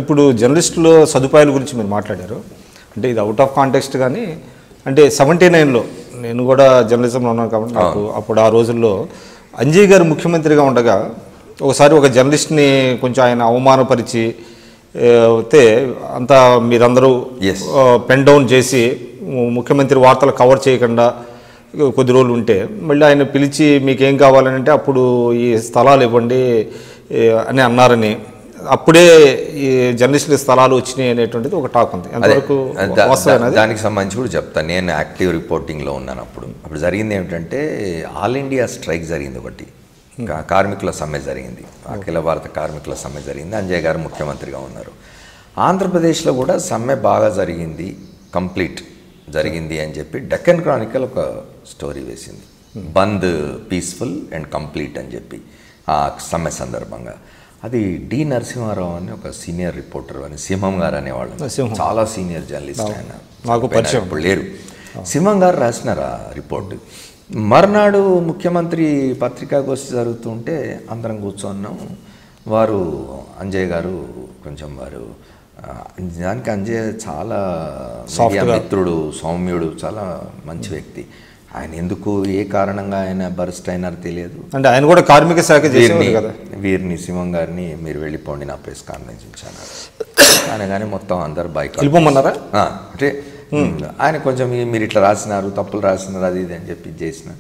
ఇప్పుడు జర్నలిస్టుల సదుపాయాల గురించి మీరు మాట్లాడారు. అంటే ఇది అవుట్ ఆఫ్ కాంటెక్స్ట్, కానీ అంటే 79లో నేను కూడా జర్నలిజంలో ఉన్నాను కాబట్టి నాకు అప్పుడు ఆ రోజుల్లో అంజయ్ గారు ముఖ్యమంత్రిగా ఉండగా ఒకసారి ఒక జర్నలిస్ట్ని కొంచెం ఆయన అవమానపరిచి అయితే అంతా మీరందరూ పెన్ డౌన్ చేసి ముఖ్యమంత్రి వార్తలు కవర్ చేయకుండా కొద్ది రోజులు ఉంటే మళ్ళీ ఆయన పిలిచి మీకేం కావాలని అంటే అప్పుడు ఈ స్థలాలు ఇవ్వండి అని అన్నారని, అప్పుడే ఈ జర్నలిస్టుల స్థలాలు వచ్చినాయి అనేటువంటిది ఒక టాక్ ఉంది. అంతవరకు దానికి సంబంధించి కూడా చెప్తాను. నేను యాక్టివ్ రిపోర్టింగ్లో ఉన్నాను. అప్పుడు జరిగింది ఏమిటంటే ఆల్ ఇండియా స్ట్రైక్ జరిగింది, ఒకటి కార్మికుల సమ్మె జరిగింది, అఖిల భారత కార్మికుల సమ్మె జరిగింది. అంజయ్ గారు ముఖ్యమంత్రిగా ఉన్నారు. ఆంధ్రప్రదేశ్లో కూడా సమ్మె బాగా జరిగింది, కంప్లీట్ జరిగింది అని చెప్పి డెక్కన్ క్రానికల్ ఒక స్టోరీ వేసింది, బంద్ పీస్ఫుల్ అండ్ కంప్లీట్ అని చెప్పి ఆ సమ్మె సందర్భంగా. అది డి నరసింహారావు అని ఒక సీనియర్ రిపోర్టర్ అని, సింహం గారు అనేవాళ్ళు, చాలా సీనియర్ జర్నలిస్ట్ ఆయన, నాకు పరిచయం ఇప్పుడు లేరు. సింహం గారు రాసినారు ఆ రిపోర్టు. మర్నాడు ముఖ్యమంత్రి పత్రికాగోష్ఠి జరుగుతుంటే అందరం కూర్చున్నాం. వారు అంజయ్ గారు కొంచెం వారు దానికి అంజయ్ చాలా మిత్రుడు, సౌమ్యుడు, చాలా మంచి వ్యక్తి. ఆయన ఎందుకు ఏ కారణంగా ఆయన బర్స్ట్ అయినారో తెలియదు. అంటే ఆయన కూడా కార్మిక శాఖ చేసేవారు కదా. వీరిని సింహం గారిని మీరు వెళ్ళిపోండి నా ప్రెస్ కాన్ఫరెన్స్ ఇచ్చాను ఆయన, కానీ మొత్తం అందరు బైక్ వెళ్ళిపోమన్నారా. అంటే ఆయన కొంచెం మీరు ఇట్లా రాసినారు, తప్పులు రాసినారు, అది ఇది అని చెప్పి చేసిన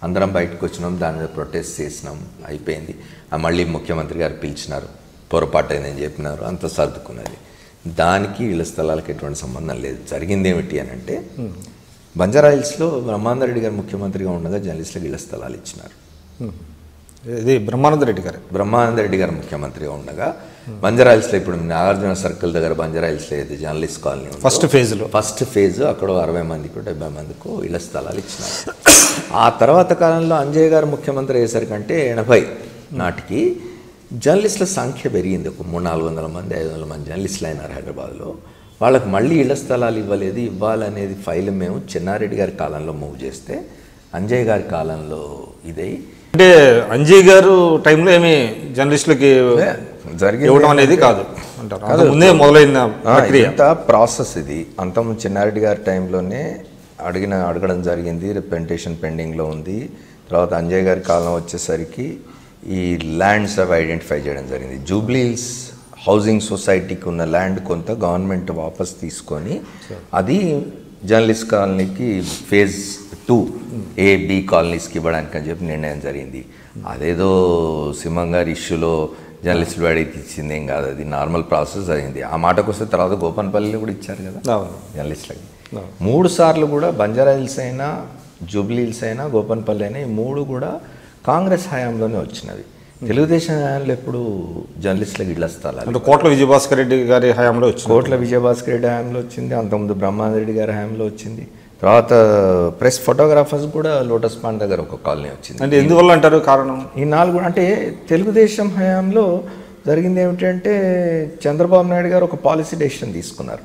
అందరం బయటకు వచ్చినాం, దాని మీద ప్రొటెస్ట్ చేసినాం, అయిపోయింది. మళ్ళీ ముఖ్యమంత్రి గారు పిలిచినారు, పొరపాటు అయిందని చెప్పినారు, అంత సర్దుకున్నది. దానికి ఇళ్ల స్థలాలకు ఎటువంటి సంబంధం లేదు. జరిగింది ఏమిటి అని అంటే బంజారాహిల్స్లో బ్రహ్మానందరెడ్డి గారు ముఖ్యమంత్రిగా ఉండగా జర్నలిస్టులకు ఇళ్ల స్థలాలు ఇచ్చినారు. ఇది బ్రహ్మానందరెడ్డి గారు ముఖ్యమంత్రిగా ఉండగా బంజారాహిల్స్లో, ఇప్పుడు నాగార్జున సర్కిల్ దగ్గర బంజారాహిల్స్లో ఏది జర్నలిస్ట్ కాలనీ ఫస్ట్ ఫేజ్ అక్కడ 60 మందికి 70 మందికి ఇళ్ల స్థలాలు ఇచ్చినారు. ఆ తర్వాత కాలంలో అంజయ్ గారు ముఖ్యమంత్రి అయ్యేసరికంటే 80 నాటికి జర్నలిస్టుల సంఖ్య పెరిగింది. ఒక 300-400 మంది 500 మంది జర్నలిస్టులు అయినారు హైదరాబాద్లో. వాళ్ళకి మళ్ళీ ఇళ్ల స్థలాలు ఇవ్వాలనేది ఫైల్ మేము చెన్నారెడ్డి గారి కాలంలో మూవ్ చేస్తే అంజయ్ గారి కాలంలో ఇదే. అంటే అంజయ్ గారు టైంలో ఏమి జర్నలిస్టులకి ఇవ్వడం అనేది కాదు అంటారు, ముందే మొదలైన ప్రాసెస్ ఇది. అంతకుముందు చెన్నారెడ్డి గారి టైంలోనే అడగడం జరిగింది, రిప్రజెంటేషన్ పెండింగ్లో ఉంది. తర్వాత అంజయ్ గారి కాలం వచ్చేసరికి ఈ ల్యాండ్స్ అవి ఐడెంటిఫై చేయడం జరిగింది. జూబ్లీ హిల్స్ హౌసింగ్ సొసైటీకి ఉన్న ల్యాండ్ కొంత గవర్నమెంట్ వాపస్ తీసుకొని అది జర్నలిస్ట్ కాలనీకి ఫేజ్ 2 A-B కాలనీస్కి ఇవ్వడానికి అని చెప్పి నిర్ణయం జరిగింది. అదేదో సింహం గారి ఇష్యూలో జర్నలిస్టులు అడిగి ఇచ్చింది ఏం కాదు, అది నార్మల్ ప్రాసెస్ జరిగింది. ఆ మాటకు వస్తే తర్వాత గోపన్పల్లిలో కూడా ఇచ్చారు కదా జర్నలిస్టులకి. 3 సార్లు కూడా బంజారాహిల్స్ అయినా, జూబ్లీ హిల్స్ అయినా, గోపన్పల్లి అయినా, ఈ 3 కూడా కాంగ్రెస్ హయాంలోనే వచ్చినవి. తెలుగుదేశం హయాంలో ఎప్పుడు జర్నలిస్టులకు ఇళ్ల స్థలాలు అంటే కోట్ల విజయభాస్కర్ రెడ్డి గారి హయాంలో వచ్చింది. కోట్ల విజయభాస్కర్ రెడ్డి హయాంలో వచ్చింది, అంతకుముందు బ్రహ్మానందరెడ్డి గారి హయాంలో వచ్చింది. తర్వాత ప్రెస్ ఫోటోగ్రాఫర్స్ కూడా లోటస్ పాండ్ దగ్గర ఒక కాలనీ వచ్చింది. అంటే ఎందువల్ల అంటారు కారణం? ఈ 4 అంటే తెలుగుదేశం హయాంలో జరిగింది ఏమిటంటే చంద్రబాబు నాయుడు గారు ఒక పాలసీ డెసిషన్ తీసుకున్నారు.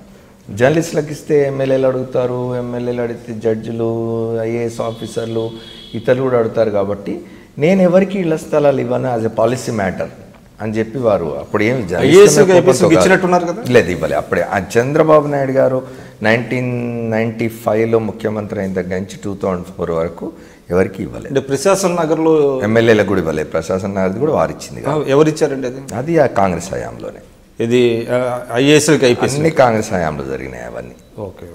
జర్నలిస్టులకు ఇస్తే ఎమ్మెల్యేలు అడుగుతారు, ఎమ్మెల్యేలు అడిగితే జడ్జిలు, ఐఏఎస్ ఆఫీసర్లు, ఇతరులు కూడా అడుగుతారు. కాబట్టి నేను ఎవరికి ఇళ్ల స్థలాలు ఇవ్వను యాజ్ ఎ పాలసీ మ్యాటర్ అని చెప్పి వారు అప్పుడు ఏమి లేదు ఇవ్వాలి. అప్పుడే ఆ చంద్రబాబు నాయుడు గారు 1995లో ముఖ్యమంత్రి అయిన దగ్గర నుంచి 2004 వరకు ఎవరికి ఇవ్వలేదు. అంటే ప్రశాసన్ నగర్లో ఎమ్మెల్యేలకు కూడా ఇవ్వలేదు. ప్రశాసన్ నగర్ కూడా వారు ఇచ్చింది. ఎవరు ఇచ్చారండి అది? అది ఆ కాంగ్రెస్ హయాంలోనే. ఇది ఐఏఎస్కి అన్ని కాంగ్రెస్ హయాంలో జరిగినాయి అవన్నీ. ఓకే.